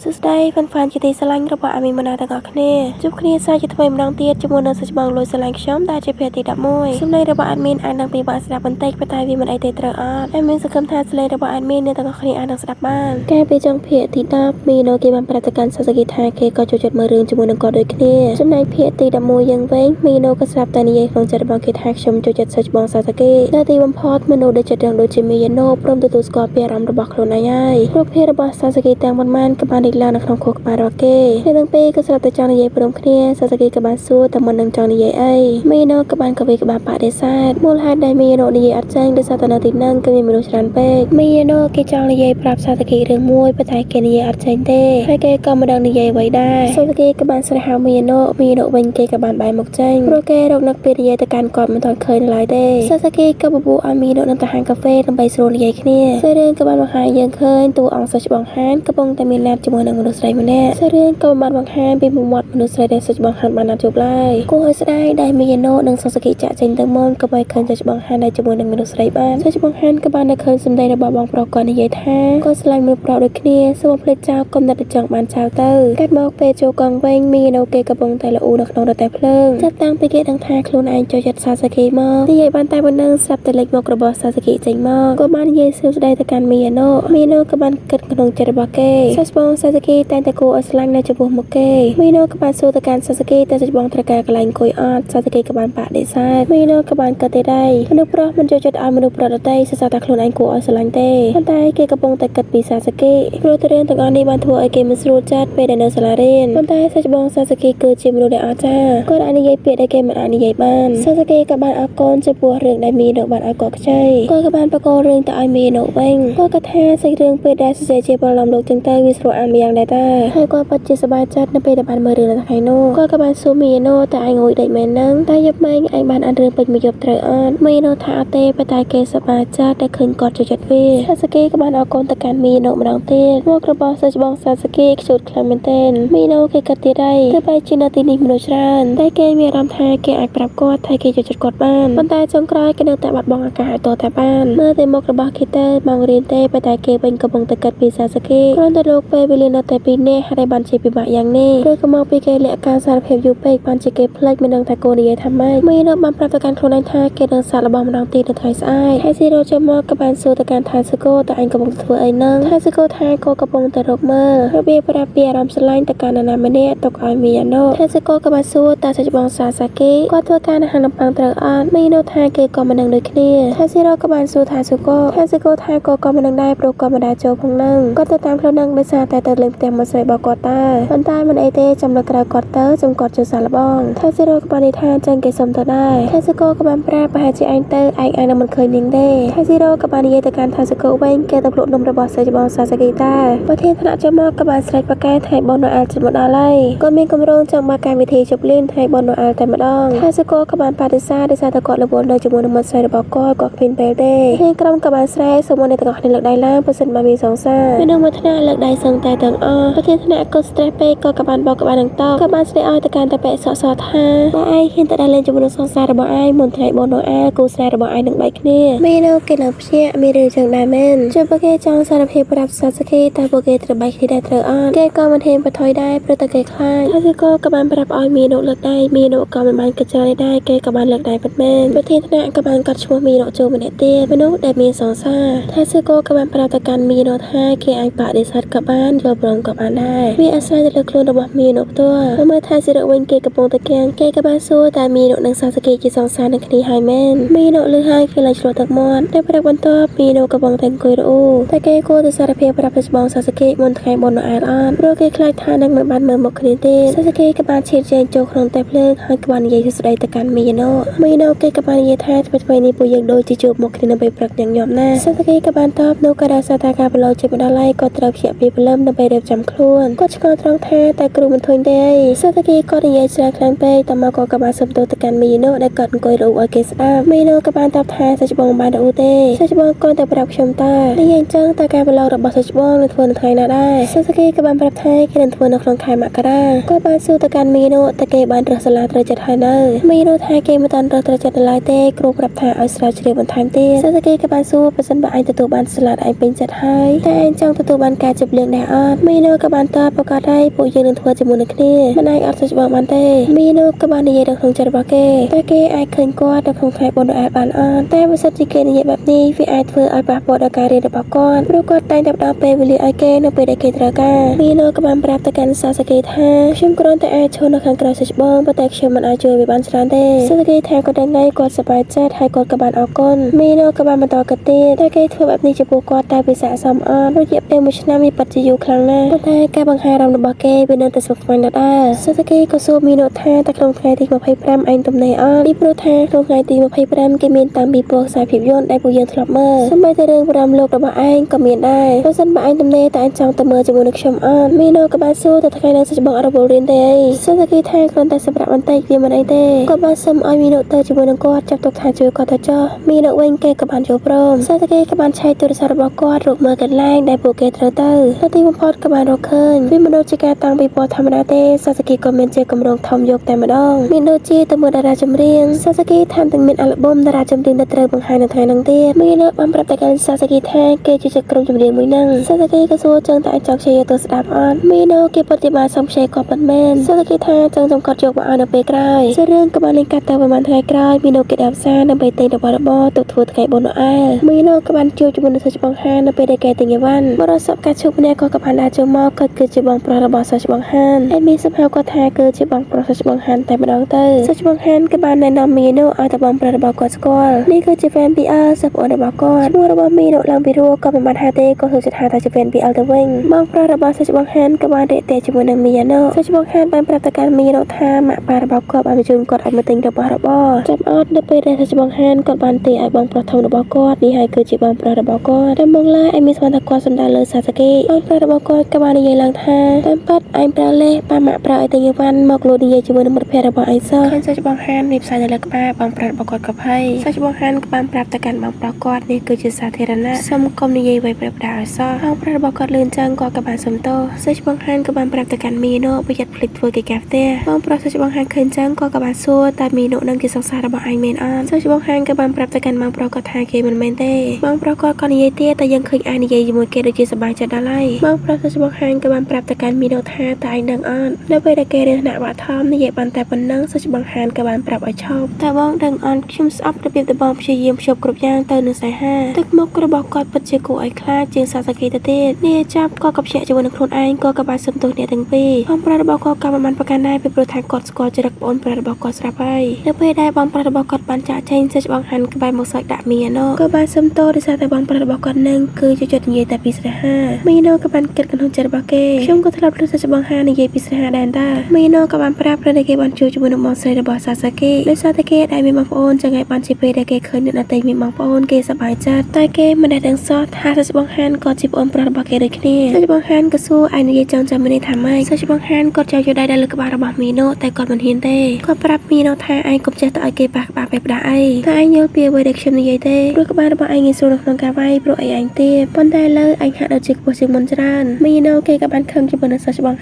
สุดท้ายฟันๆจะตีสลังระบาดมีมนาตะกอกเน่จุบคณีสายจะทำไมมันดังเตี้ยจมูกนังสจบังลอยสลังช้อมได้จะเพียตีดับมวยซึ่งในระบาดมีอันดังปีบาสดับบันเตกไปตายวิมันไอเตตระอาดไอมีสกัมทาสเลระบาดมีในตะกอกคณีอันดังสดับบ้านแกไปจังเพียตีดับมีโนเกบันประการสัสกิทาเกก็จุดมาเรื่องจมูกนังกอดโดยคณีซึ่งในเพียตีดับมวยยังเว้งมีโนก็สดับแต่ในยัยของจัดบังเกทักชมจุดสัจบังสัสกินาตีบัมพอดมโนได้จัดดังโดยจิมียโนพร้อมตัวสกอเปียรำระบาดโคลนายายโรเพียระบาดสัสกิแตงมันกับบานอีกแล้วนักท่องโคกบาร์เกในตั้งปีก็สลับแต่จางในยัยพร้อมคณีสัสกิกับบานสู้แต่มันนังจางในยัยไอมีโนกับบานกวีกับบานปะเดซาดมูลหาได้มีโนในยัยอัดจังได้สัตนาตินังก็มีมนุษย์รันเป้มีโนเกจางในยัยปราบสัสกิเรื่องมวยประทายเกในยัยอัดจังเต้ให้เกก็มาดังในยัยไว้ได้สัสกิกับบานสระหามีโนเป็นเกกับบานใบหมกจังโปรเกรกนักเปียในยัยตะการกอดมันตอนเคยในลายเต้สัสกิกับบูอามีโนนันตะหางกาเฟ่ทำใบโซนในยัยคณีเสื้อเรื่องกับบานบางหายยังเคยตัวอ่างสัจบังฮันกระปงแต่มีแลบจมูกนังมนุษย์ไรมันแน่เสื้อเรื่องกับบานบางฮันเป็นมุมวัดมนุษย์ไรเดสัจบังฮันบานนาจุบไลกูเฮสได้มีโนนังสัสกิจะเจนตังมอนกับใบเคินสัจบังฮันได้จมูกนังมนุษย์ไรบ้านสัจบังฮันกับบานได้เคินสมได้ระบาดบางปรากรในยัยท่าก็สลายมือเปล่าโดยคณีสมเพลเจ้ากำนัดจังบานชาวเตอร์กัดมอกเปโจกองเวงมีโนเกกระปงแต่ละอูนักนองแต่เพลิงจับตั้งไปเกตังทาคลูนไอจอยจัดซาสกิมอกที่ยัยบานใต้บนนังสับแต่เล็กมอกระบอกซาสกิเจงมอกก็บ้านยัยเซลได้ตะการมีโนกับบานเกิดขนมเจรบาเก้สัจบังซาสกิแต่ตะโกอัสลังในจมูกมกเก้มีโนกับบานโซตะการซาสกิแต่สัจบังตะการกลายกุยอาดซาสกิกับบานปะเดซาดมีโนกับบานเกิดได้มนุษย์เพราะมันจะจัดอามนุษย์ประดับสตาคลูนไอโกอัสลังเต้คนตายเกกระปงแต่เกิดปีซาสกิโปรตเรียนตะการในบานทัวไอเกมสรูจัดไปเดนเนอร์สลาเรนคนตายสัจบังซาสกิเกิดเจมิโนเดอาจ้าก็อันนี้ยัยเปียได้เกมอันนี้ยัยบ้านซาสกิกับบานอากรจะปัวเรื่องได้มีโนบานอากรใช่ก็กับบานประกอบเรื่องแต่ไอมีโนเวงก็กระแทกใส่เรื่องเปียได้เสียเจ็บลำโลกจึงเตยวิสโรอันมีอย่างใดตาให้ก็ปัจจิสบายจัดในเปียแต่บานเมื่อเรื่องละไคโนก็กับบานซูมีโนแต่ไองอยได้แม่นังแต่ยับไม่ไอบานอันเรื่องเป็นมายบเตยอันมีโนทาเตไปตายเกสบายจัดได้คืนกอดจุดจัดเวซาสกิกับบานอากรตะการมีโนมาดังเต้มอกระบอกสัจบังซาสกิชุดคลาเมนเตนมีโนเกกัดตีได้เพื่อไปจินาตินิมโนชรันได้เกมีรำไทยเกอักปรับกอดไทยเกจุดกอดบ้านบนใต้จงกรายกันเดินแต่บัดบองอากาศตัวแต่บ้านเมื่อเตมอกระบอกคิเตอร์บางเรียนเต้ไปตายเกเป็นกระบงตะกัดปีซาสกิกรอนตะโลกไปเรียนแต่ปีเน่ให้ได้บันเชปิบะอย่างเน่เพื่อกระมองปีเกเละการสารเพลยูเปกบันเชเกเพล็กมันดังตะโกนยัยทำไมมีโนบันปรับตะการโคลนทาเกดังสารบองมันดังตีในไทยสายไทยซีโรเจมอกระบาลโซตะการทายสโกแต่อันกระบงตัวไอนังทายสโกทายโกกระบงแต่รกเมื่อระเบียบประเปียรำสลายตะการนานาเมเน่ตกอันมีโนทายสโกกระบาลโซตาสัจบังซาสกิก็ตัวการอาหารลำปังตระอันมีโนทายเกกอมันดังโดยเคลียทายซีโรกระบาลโซทายสโกทายสโกทายโกกอมันดังได้โปรกอมันดาโจพงนังก็ตัวตามเพลนังไม่ซาแต่เติร์เล็มเต็มมาใส่บอกอตาบนใต้มันไอเต้จำละกระกอดเตอร์จำกอดจุสารบองทายซีโรกระบาลนิทานจังเกสมตัวได้ทายสโกกระบาลแปรไปหาจีไอเตอร์ไออันมันเคยยิงได้ทายซีโรกระบาลนิยตการทายสโกเวงเกตปลุกนมระบอสัจบังซาสกิตาประเทศธนาจมอกกระบาลสไลด์ประกายไทยบอลโนอาลจมดาไลก็มีกำลังจังมาการวิธีจบเล่นไทยบอลโนอาลแต่มาดองทายสโกกระบาลปาติซาได้ซาตะกอดระบวนโดยจมูกน้ำมันใส่ระบอกก้อยกอกพินเปลเต้ให้กรมกระบาลสไลด์สมมติในตะกอดในหลักได้ล่างเปอร์เซ็นต์มามี2ซ่าไม่นึกวัฒนาหลักได้สังแต่ต่างอ้อประเทศธนาก็สไลด์เป้ก็กระบาลบอกกระบาลหนังเต้ากระบาลสไลด์อ้อยตะการตะเปะสอท่าและไอเห็นแต่ได้เล่นจมูก2ซ่าระบอกไอมนไทยบอลโนอาลกูสไลด์ระบอกไอหนึ่งใบเนี่ยไม่นึกเกลับเชี่ยมีเรื่องจังได้แม่นจนโปเกจังสารเพปรับซาสกิแต่โปเกตระบายที่ได้เธออ้อนเกก็มันเทมปะทอยได้เพื่อตะเกยคลายถ้าสโกกระบาลปรับอ้อยมีโนเลือกได้มีโนก็มันกระจายได้เกกระบาลเลือกได้ปัดแม่นประเทศธนากระบาลกัดชัวมีโนโจมันเตี้ยมนุษย์ได้มี2ซ่าถ้าสโกกระบาลปรับตะการมีโนท่าเกไอปะเดซัดกระบาลรวบรวมกระบาลได้มีอาศัยจะเลือกคลูนระบบมีโนตัวเมื่อทายสิระเวนเกกระโปงตะแกงเกกระบาลโซแต่มีโนนังซาสกิกี่2ซ่าในคดีไฮแมนมีโนหรือไฮคือไรชัวตักมอนได้ประดับบนตัวมีโนกระบองแตงกุยรูแต่เกโกจะสารเพปรับสัจบังซาสกิมนไทยบอลโนอาลอันโปรเกคลายทานังมันบานเมืองมกคณิเตซาสกิกระบาลเชียร์เจนโจครองแต่เพลิงให้กระบาลใหญ่ที่สุดในตะการมีโนเกกระบาลใหญ่ท้ายปัจจุบันนี้ปุยยังโดยจิจูบมกคณินไปปรักอย่างยอมหน้าซาสกิกระบาลตอบโนกระดาษตากาเปโลเจ็บดาไลก็ตราเขียปีเปลิ่มนำไปเรียบจำคล้วนก็ชกตรองแท้แต่กรูมันทนได้ซาสกิก็ได้ใหญ่ชนะครั้งไปต่อมาก็กระบาลสมโตตะการมีโนได้กอดกอยรูอเกสอามีโนกระบาลตอบท้ายสัจบังบานอูเตสัจบังก่อนแต่ปรับชมตาได้ยังจังตากาเปโลระบาดสัจบังในทวนไทยน่าได้ซาสกิกระบาลปรับไทยกันทวนในคลองไทยมากระด้างก็บานสู้ตะการมีโนตะเกบานรัสลาตระจัดไทยเนอร์มีโนไทยเกมตันรัตระจัดลายเต้กรูปรับไทยอัสราเฉลี่ยบนไทม์เต้ซาสกิกระบาลสู้ประสันบานตัวบานสลัดไอเป็นจัดไทยแต่อันจังตัวบานการจับเลี้ยงได้อ้อ មីណូក៏បានតបប្រកាសឲ្យពួកយើងនឹងធ្វើជាមួយនឹងគ្នាមិនអាចអត់ស្បបានទេមីណូក៏បាននិយាយដល់ក្នុងចិត្តរបស់គេតែគេអាចឃើញគាត់នៅក្នុងថ្ងៃបុណ្យអែបានអត់តែបើសិនជាគេនិយាយបែបនេះវាអាចធ្វើឲ្យប៉ះពាល់ដល់ការរៀនរបស់គាត់ព្រោះគាត់តែងតែផ្ដល់ពេលវេលាឲ្យគេនៅពេលដែលគេត្រូវការមីណូក៏បានប្រាប់ទៅកាន់សាសាកេថាខ្ញុំគ្រាន់តែអាចឈរនៅខាងក្រៅសិស្សបងប៉ុន្តែខ្ញុំមិនអាចជួយវាបានច្រើនទេសាសាកេថាគាត់ដឹងហើយគាត់សប្បាយចិត្តហើយគាត់ក៏បានអរគុណមីណូក៏បានបន្តគាត់ទៀតតែគេធ្វើបែបនេះចំពោះគាត់តែវាស័ក្តិសមអត់រយៈពេល1ឆ្នាំវាពិតជាយូរខ្លាំងណាស់ប៉ុន្តែការបង្ហាញអារម្មណ៍របស់គេវានៅតែស្មុគស្មាញដដែលសាសាកេក៏សួរមីណូថាតែក្នុងថ្ងៃទី25ឯងទំនេរអត់ពីព្រោះថាក្នុងថ្ងៃទី25គេមានតាំងពីពណ៌ខ្សែភាពយន្តដែលពួកយើងធ្លាប់មើលសម្បីតែរឿងប្រមលោករបស់ឯងក៏មានដែរបើសិនបើឯងទំនេរតែឯងចង់ទៅមើលជាមួយនឹងខ្ញុំអត់មីណូក៏បានសួរទៅថ្ងៃនោះសិស្សបងអត់រវល់រៀនទេអីសាសាកេថាគ្រាន់តែសម្រាប់បន្តិចវាមិនអីទេគាត់បានសុំឲ្យមីណូទៅជាមួយនឹងគាត់ចាប់ទុកថាជួយគាត់ទៅចុះមីណូវិញគេក៏បានចូលព្រមសាសាកេក៏បានឆែកទូរស័ព្ទរបស់គាត់រកមើលកន្លែងដែលពួកគេត្រូវទៅទីបំផុតក៏បានរកឃើញវាមិនដូចជាការតាំងពីពណ៌ធម្មតាទេសាសាកេក៏មានជាកម្រងធំយកតែម្ដងមានដូចជាទៅមើលតារាចម្រៀងសាសាកេថែមទាំងមានអាល់ប៊ុមតារាចម្រៀងដែលត្រូវបង្ហាញនៅថ្ងៃនោះទៀតមីណូបានប្រាប់តែកាន់សាសាកេថាគេជាក្រុមចម្រៀងមួយហ្នឹងសាសាកេក៏សួរចឹងតែអាចចង់ខ្ចីយកទៅស្ដាប់អត់មីណូគេពិតជាបានសុំខ្ចីគាត់ប៉ុន្មានសាសាកេថាចឹងខ្ញុំគាត់យកមកឲ្យនៅពេលក្រោយជារឿងក៏បានលេងកាត់ទៅប្រហែលថ្ងៃក្រោយមីណូគេដើរផ្សារដើម្បីទិញរបស់របរទៅធ្វើថ្ងៃបុណ្យណូអែលមីណូក៏បានជួបជាមួយនឹងសិស្សបង្ហាញនៅពេលដែលគេទិញអីវ៉ាន់បរិសុទ្ធការជួបម្នាក់ក៏បានដើរចូលមកគាត់គឺជាបងប្រុសរបស់សិស្សបង្ហាញហើយមានសម្ភារគាត់ថាគឺជាបងប្រុសសិស្សបង្ហាញតែម្ដងទៅសិស្សបង្ហាញក៏បានណែនាំមីណូឲ្យតែបងប្រុសរបស់គាត់ស្គាល់នេះគឺជា fan BL សិស្សប្អូនរបស់គាត់ឈ្មោះរបស់មីណូឡើងពីរោះក៏មិនបានហៅទេគាត់ចូលចិត្តហៅថាជា fan BL ទៅវិញបងប្រុសរបស់សិស្សបង្ហាញក៏បានរាក់ទាក់ជាមួយនឹងមីយ៉ាណូសិស្សបង្ហាញបានប្រាប់ទៅកាន់មីណូថាម៉ាក់ប៉ារបស់គាត់បានបញ្ជូនគាត់ឲ្យមកទិញរបស់របរចាប់អត់នៅពេលដែលសិស្សបង្ហាញគាត់បានទាឲ្យបងប្រុសធំរបស់គាត់នេះហើយគឺជាបងប្រុសរបស់គាត់តែមកឡើយឯងមានស្មានថាគាត់សំដៅលើសាសាកេបងប្រុសរបស់គាត់ក៏បាននិយាយឡើងថាតាមពិតឯងប្រើលេសប៉ាម៉ាក់ប្រើឲ្យទិញអីវ៉ាន់មកលួចនិយាយជាមួយនឹងមិត្តភក្តិរបស់ឯងសោះឃើញសិស្សបង្ហាញរៀបផ្សាយនៅលើក្បាលបងប្រុសរបស់គាត់ក៏ភ័យសិស្សបង្ហាញក៏បានប្រាប់ទៅកាន់បងប្រុសគាត់នេះគឺជាសាធារណៈសូមកុំនិយាយអ្វីប្រែប្រាឲ្យសោះបងប្រុសរបស់គាត់លឿនចឹងគាត់ក៏បានសុំទោសសិស្សបង្ហាញក៏បានប្រាប់ទៅកាន់មីណូប្រយ័ត្នភ្លេចធ្វើកិច្ចការផ្ទះបងប្រុសសិស្សបង្ហាញឃើញចឹងគាត់ក៏បានសួរតើមីណូនឹងជាសង្សាររបស់ឯងមែនអត់សិស្សបង្ហាញក៏បានប្រាប់ទៅកាន់បងប្រុសគាត់ថាគេមិនមែនទេបងប្រុសគាត់ក៏និយាយទៀតតែយើងឃើញឯងនិយាយជាមួយគេដូចជាសប្បាយចិត្តដល់ហើយបងប្រុសសិស្សបង្ហាញក៏បានប្រាប់ទៅកាន់មីណូថាតើឯងដឹងអត់នៅពេលដែលគេរៀនថ្នាក់បឋមនិយាយបានតែប៉ុណ្ណឹងសិស្សបង្ហាញក៏បានប្រាប់ឲ្យឈប់តើបងដឹងអត់ខ្ញុំស្អប់របៀបដែលបងព្យាយាមភ្ជាប់គ្រប់យ៉ាងទៅនឹងសៃហាទឹកមុខរបស់គាត់ពិតជាគួរឲ្យខ្លាចជាងសាសាកេទៅទៀតនេះចាប់គាត់ក៏ភ្ញាក់ជាមួយនឹងខ្លួនឯងគាត់ក៏បានសុំទោសអ្នកទាំងពីរបងប្រុសរបស់គាត់ក៏មិនបានប្រកាន់ដែរពីព្រោះថាគាត់ស្គាល់ចរិតបងប្រុសរបស់គាត់ស្រាប់ហើយនៅពេលដែលបងប្រុសរបស់គាត់បានចាក់ចេញសិស្សបង្ហាញក្បែរមកសើចដាក់មីយ៉ាណូក៏បានសុំទោសដោយសារតែបងប្រុសរបស់គាត់នឹងគឺជាចិត្តនិយាយតែពីស្នេហាមីយ៉ាណូក៏បានគិតក្នុងចិត្តរបស់គេខ្ញុំក៏ធ្លាប់ឮសិស្សបង្ហាញនិយាយពីស្នេហាដែរតាមីយ៉ាណូក៏បានប្រាប់ព្រោះតែគេបានជួយជាមួយនឹងបងស្រីរបស់សាសាកេដោយសារតែគេដែលមានបងប្អូនចឹងហើយបានជាពេលដែលគេឃើញអ្នកដទៃមានបងប្អូនគេសប្បាយចិត្តតែគេមិនដែលដឹងសោះថាសិស្សបង្ហាញក៏ជាបងប្រុសរបស់គេដូចគ្នាសិស្សបង្ហាញក៏សួរឯងនិយាយចង់ចាំមានន័យថាម៉េចសិស្សបង្ហាញគាត់ចង់យកដៃដល់លើក្បាលរបស់មីណូតែគាត់មិនហ៊ានទេគាត់ប្រាប់មីណូថាឯងកុំចេះទៅឲ្យគេប៉ះក្បាលពេលផ្ដាស់អីតែឯងយល់ពីអ្វីដែលខ្ញុំនិយាយទេព្រោះក្បាលរបស់ឯងងាយស្រួលនៅក្នុងការវាយព្រោះឯងទៀតប៉ុន្តែលើឯងហាក់ដូចជាខ្ពស់ជាងមុនច្រើនមីណូគេក៏បានខឹងជាមួយនឹងសិស្សបង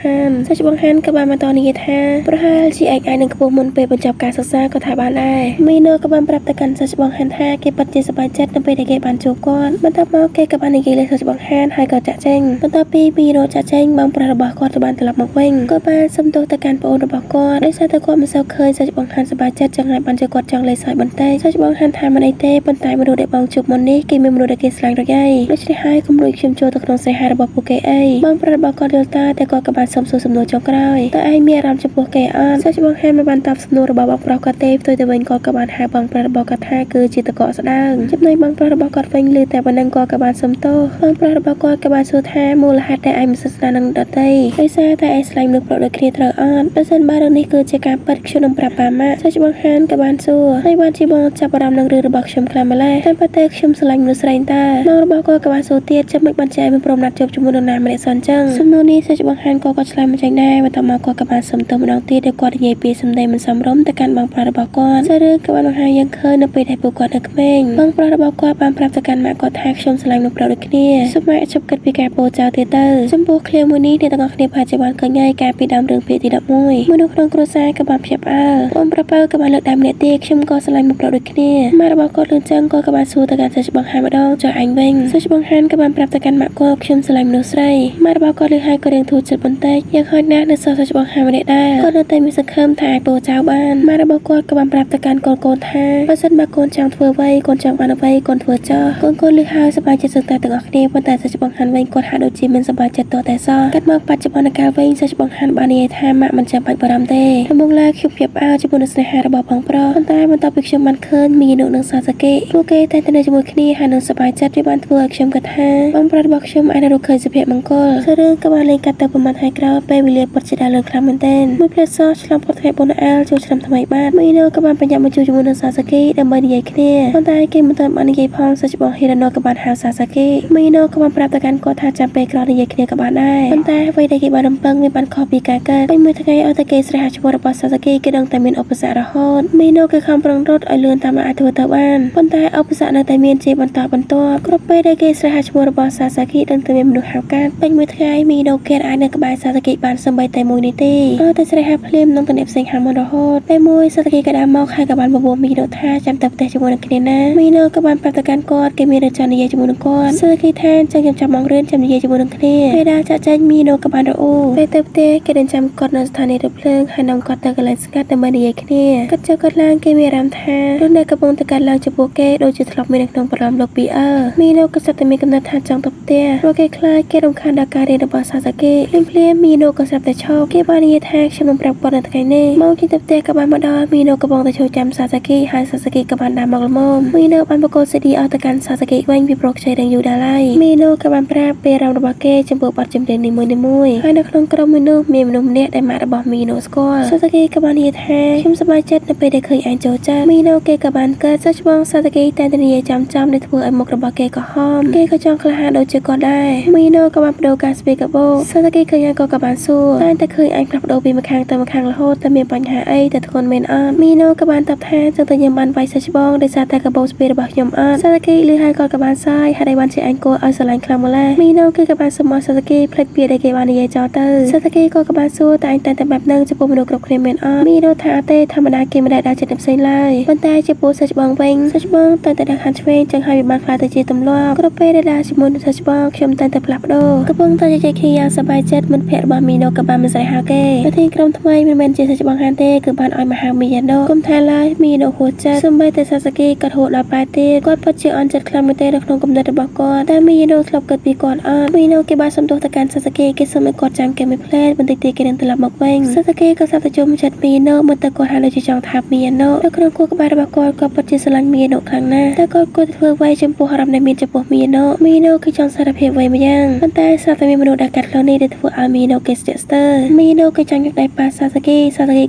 ្ហាញក៏បានបន្តនិយាយថាប្រហែលជាឯងនឹងខ្ពស់មុនពេលបញ្ចប់ការសិក្សាក៏ថាបានដែរមីណូក៏បានប្រាប់ទៅកាន់សិស្សបង្ហាញថាគេពិតជាសប្បាយចិត្តនៅពេលដែលគេបានជួបគាត់បន្ទាប់មកគេក៏បាននិយាយលេងសិស្សបង្ហាញហើយក៏ចាក់ចេញបន្ទាប់ពីមីណូចាក់ចេញបងប្រុសរបស់គាត់ក៏បានត្រឡប់មកវិញគាត់បានសុំទោសទៅកាន់ប្អូនរបស់គាត់ដោយសារតែគាត់មិនសូវឃើញសិស្សបង្ហាញសប្បាយចិត្តចឹងហើយបានជាគាត់ចង់លេងសើចបន្តិចសិស្សបង្ហាញថាមិនអីទេប៉ុន្តែមនុស្សដែលបងជួបមុននេះគេមានមនុស្សដែលគេស្រឡាញ់រួចហើយដូច្នេះហើយកុំលួចខ្ញុំចូលទៅក្នុងស្នេហារបស់ពួកគេអីបងប្រុសរបស់គាត់យល់តែគាត់ក៏បានសុំសួរសំណួរចុងក្រោយតើឯងមានអារម្មណ៍ចំពោះគេអត់សិស្សបង្ហាញមិនបានតបសំណួររបស់បងប្រុសគាត់ទេផ្ទុយទៅវិញគាត់ក៏បានហៅបងប្រុសរបស់គាត់ថាគឺជាតកកស្ដើងចំណែកបងប្រុសរបស់គាត់វិញឮតែប៉ុណ្ណឹងគាត់ក៏បានសុំទោសបងប្រុសរបស់គាត់ក៏បានសួរថាមូលហេតុដែលឯងមិនសិក្សានឹងដតីដោយសារតែឯងស្លាញ់មនុស្សប្រុសដូចគ្នាត្រូវអត់បើសិនបើរឿងនេះគឺជាការពិតខ្ញុំនឹងប្រាប់ប៉ាម៉ាក់សិស្សបង្ហាញក៏បានសួរហើយបានជាបងចាប់អារម្មណ៍នឹងរឿងរបស់ខ្ញុំខ្លាំងម្ល៉េះតែប៉ុន្តែខ្ញុំស្រឡាញ់មនុស្សស្រីតាបងរបស់គាត់ក៏បានសួរទៀតចាំមិនបានចែកមិនព្រមណាត់ជួបជាមួយនរណាម្នាក់សិនចឹងសំណួរនេះសិស្សបង្ហាញក៏ឆ្លើយមិនចាញ់ដែរបន្ទាប់មកគាត់ក៏បានសុំទោសម្ដងទៀតដែលគាត់និយាយពីសម្ដីមិនសមរម្យទៅកាន់បងប្រុសរបស់គាត់សាររឿងក៏បានបង្ហាញយ៉ាងឃើញនៅពេលដែលពួកគាត់នៅក្មេងបងប្រុសរបស់គាត់បានប្រាប់ទៅកាន់ម៉ាក់គាត់ថាខ្ញុំស្រឡាញ់មនុស្សប្រុសដូចគ្នាសូមម៉ាក់ជប់គិតពីការពោលចោលទៀតទៅចំពោះឃ្លាមួយនេះអ្នកទាំងអស់គ្នាប្រហែលជាបានឃើញហើយកាលពីដើមរឿងភាគទី11មនុស្សក្នុងគ្រួសារក៏បានភ្ញាក់ផ្អើលបងប្រុសក៏បានលើកដៃម្នាក់ទៀតខ្ញុំក៏ស្រឡាញ់មនុស្សប្រុសដូចគ្នាម៉ាក់របស់គាត់លឿនចឹងក៏បានសួរទៅកាន់សិស្សបង្ហាញម្ដងចុះឯងវិញសិស្សបង្ហាញក៏បានប្រាប់ទៅកាន់ម៉ាក់គាត់ខ្ញុំស្រឡាញ់មនុស្សស្រី ម៉ែរបស់គាត់លើកហើយក៏រៀងធូរចិត្តបន្តិចយ៉ាងហោចណាស់នៅសល់តែច្បាស់ហាម្នាក់ដែរគាត់នៅតែមានសង្ឃឹមថាអាចពោចៅបានម៉ែរបស់គាត់ក៏បានប្រាប់ទៅកាន់កូនថាបើសិនបើកូនចង់ធ្វើអ្វីកូនចង់បានអ្វីកូនធ្វើចោះកូនលើកហើយសប្បាយចិត្តសឹងតែទាំងអស់គ្នាប៉ុន្តែសាច់បងហាន់វិញគាត់ហាក់ដូចជាមានសប្បាយចិត្តតតែសោះកាត់មកបច្ចុប្បន្នកាលវិញសាច់បងហាន់បាននិយាយថាម៉ាក់មិនចាំបាច់បារម្ភទេដំបូងឡើយខ្ញុំភ្ញាក់ផ្អើលជាមួយនឹងស្នេហារបស់បងប្រុសប៉ុន្តែបន្ទាប់ពីខ្ញុំបានឃើញមីនុនិងសាសាកេពួកគេតែងតែនៅជាមួយគ្នាហើយនឹងសប្បាយចិត្តវាបានធ្វើឲ្យខ្ញុំគិតថាបងប្រុសរបស់ខ្ញុំអាចនឹងរកឃើញសុភមង្គលគឺរឿងក៏បានលេងកាត់ទៅប្រហែលថ្ងៃក្រោយពេលវេលាពិតជាដើរលឿនខ្លាំងមែនទែនមួយផ្លែសឆ្លងផុតថ្ងៃបុណ្យអែលចូលឆ្នាំថ្មីបាទមីនុក៏បានបញ្ញាប់មកជួបជាមួយនឹងសាសាកេដើម្បីនិយាយគ្នាប៉ុន្តែគេមិនទាន់បាននិយាយផងសាច់បងហេរ៉ាណូក៏បានហៅសាសាកេមីនុក៏បានប្រាប់ទៅកាន់គាត់ថាចាំពេលក្រោយនិយាយគ្នាក៏បានដែរប៉ុន្តែអ្វីដែលគេបានរំពឹងវាបានខុសពីការកើតពេញមួយថ្ងៃឲ្យតែគេស្រែហៅឈ្មោះរបស់សាសាកេគេដឹងតែមានឧបសគ្គរហូតមីនុគឺខំប្រឹងរត់ឲ្យលឿនតាមអាចធ្វើទៅបានប៉ុន្តែឧបសគ្គនៅតែមានជាបន្តបន្ទាប់គ្រប់ពេលដែលគេស្រែហៅឈ្មោះរបស់សាសាកេដឹងតែមានមនុស្សហៅកាត់ពេញមួយថ្ងៃមីនុគេអាចនៅក្បែរសាសាកេបានសម្បីតែ1នាទីឲ្យតែស្រែហៅភ្លាមនឹងតំណែងផ្សេងហាមរហូតពេលមួយសាសាកេក៏ដើរមកហើយក៏បានបបួលមីនុថាចាំទៅផ្ទះជាមួយនឹងគ្នាណាមីនុក៏បានប្រាប់ទៅកាន់គាត់គេមានរឿងចង់និយាយជាមួយនឹងគាត់សាសាកេថាចឹងខ្ញុំចាំមករៀនចាំនិយាយជាមួយនឹងគ្នាពេលដែលចាក់ចែងមីនុក៏បានរអ៊ូពេលទៅផ្ទះគេនឹងចាំគាត់នៅស្ថានីយ៍រថភ្លើងហើយនាំគាត់ទៅកន្លែងស្ងាត់ដើម្បីនិយាយគ្នាគាត់ចុះគាត់ឡើងគេមានអារម្មណ៍ថារឿងដែលកំពុងតែកើតឡើងចំពោះគេដូចជាធ្លាប់មាននៅក្នុងប្រឡំលោកពីអើមីនុក៏ស្ទើរតែមានកំណត់ថាចង់ទៅផ្ទះព្រោះគេខ្លាចគេរំខានដល់ការរៀនរបស់សាសាកេភ្លាមមីនុក៏ស្រាប់តែឈប់គេបាននិយាយថាខ្ញុំនឹងប្រាប់គាត់នៅថ្ងៃនេះមកជិះទៅផ្ទះក៏បានមកដល់មីនុកំពុងតែចូលចាំសាសាកេហើយសាសាកេក៏បានដើរមកល្មមមីនុបានបកគោ CD អស់ទៅកាន់សាសាកេវិញពីប្រុសខ្ចីរឿងយូរដែរហើយមីនុក៏បានប្រាប់ពីអារម្មណ៍របស់គេចំពោះបទចម្រៀងនីមួយៗហើយនៅក្នុងក្រុមមួយនោះមានមនុស្សម្នាក់ដែលម៉ាក់របស់មីនុស្គាល់សាសាកេក៏បាននិយាយថាខ្ញុំសប្បាយចិត្តនៅពេលដែលឃើញឯងចូលចិត្តមីនុគេក៏បានកើតសាច់បងសាសាកេតែនិយាយចាំដែលធ្វើឲ្យមុខរបស់គេក៏ហមគេក៏ចង់ក្លាហានដូចជាគាត់ដែរមីនុក៏បានបដូរការស្ពាយកាបូសាសាកេឃើញឯងក៏បានសួរតែឃើញឯងផ្លាស់ប្ដូរពីម្ខាងទៅម្ខាងរហូតតែមានបញ្ហាអីតែធ្ងន់មែនអត់មីនុក៏បានតបថាចឹងតែខ្ញុំបានវាយសាច់បងដោយសារតែកាបូស្ពាយរបស់ខ្ញុំអត់សាសាកេលឺហើយគាត់ក៏បានសាយហើយបានជាឯងគួរឲ្យស្រឡាញ់ខ្លាំងម្ល៉េះមីនុគឺក៏បានសុំមកសាសាកេផ្លេចពាក្យដែលគេបាននិយាយចោលទៅសាសាកេក៏បានសួរតែឯងតែបែបហ្នឹងចំពោះមនុស្សគ្រប់គ្នាមែនអត់មីនុថាអត់ទេធម្មតាគេមិនដែលដើរចិត្តផ្សេងឡើយប៉ុន្តែចំពោះសាច់បងវិញសាច់បងតែដើរខាងឆ្វេងចឹងហើយវាបានខ្លាចទៅជាទម្លាប់គ្រប់ពេលដែលដើរជាមួយនឹងសាច់បងខ្ញុំតែផ្លាស់ប្ដូរកំពុងតែជជែកគ្នាយ៉ាងសប្បាយចិត្តមិត្តភក្តិរបស់មីនុក៏បានមិនស្រែហៅគេប្រធានក្រុមថ្មីមិនមែនជាសាច់បងហានទេគឺបានឲ្យមកហៅមីយ៉ាណូគុំថាឡើយមីនុហួចចិត្តសូម្បីតែសាសាកេក៏ហួចដល់ប៉ែទៀតគាត់ពិតជាអន់ចិត្តខ្លាំងមែនទេនៅក្នុងគំនិតរបស់គាត់តែមីយ៉ាណូធ្លាប់គិតពីគាត់អត់មីនុគេបានសំទោសទៅកាន់សាសាកេគេសុំឲ្យគាត់ចាំគេមួយផ្លែតបន្តិចទៀតគេនឹងត្រឡប់មកវិញសាសាកេក៏សាប់ទៅជុំចិត្តមីយ៉ាណូមើលទៅគាត់ហាក់ដូចជាចង់ថាមីយ៉ាណូនៅក្នុងខួរក្បាលរបស់គាត់ក៏ពិតជាស្រឡាញ់មីយ៉ាណូខ្លាំងណាស់តែគាត់គួរធ្វើអ្វីចំពោះអារម្មណ៍ដែលមានចំពោះមីយ៉ាណូគឺចង់សារភាពអ្វីម្យ៉ាងប៉ុន្តែស្រាប់តែមានមនុស្សដែលកាត់ខ្លួននេះដែលធ្វើឲ្យមីយ៉ាណូគេស្ទាក់ស្ទើរមីយ៉ាណូក៏ចង់យកដៃប៉ាសាសាកេ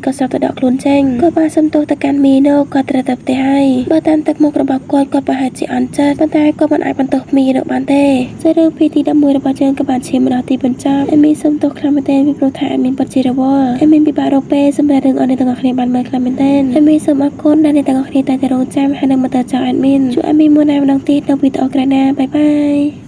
ក៏ស្រាប់តែដកខ្លួនចេញគាត់បានសំទោសទៅកាន់មីយ៉ាណូគាត់ត្រូវទៅផ្ទះហើយបើតាមទឹកមុខរបស់គាត់ប្រហែលជាអន់ចិត្តប៉ុន្តែគាត់មិនអាចបន្ទោសមីយ៉ាណូបានទេជារឿងពីទី11របស់យើងក៏បានឈានមកដល់ទីបញ្ចប់អេមីសូមទោសខ្លាំងមែនទែនពីព្រោះថាអេមីពិតជារវល់អេមីពិបាករកពេលសម្រាប់រឿងអស់អ្នកទាំងអស់គ្នាបានមើលខ្លាំងមែនទែនអេមីសូមអរគុណដែលអ្នកទាំងអស់គ្នាតែងតែរងចាំហើយនឹងបន្តចោលអេមីជួបអេមីមួយណាម្ដងទៀតនៅវីដេអូក្រោយណាបាយបាយ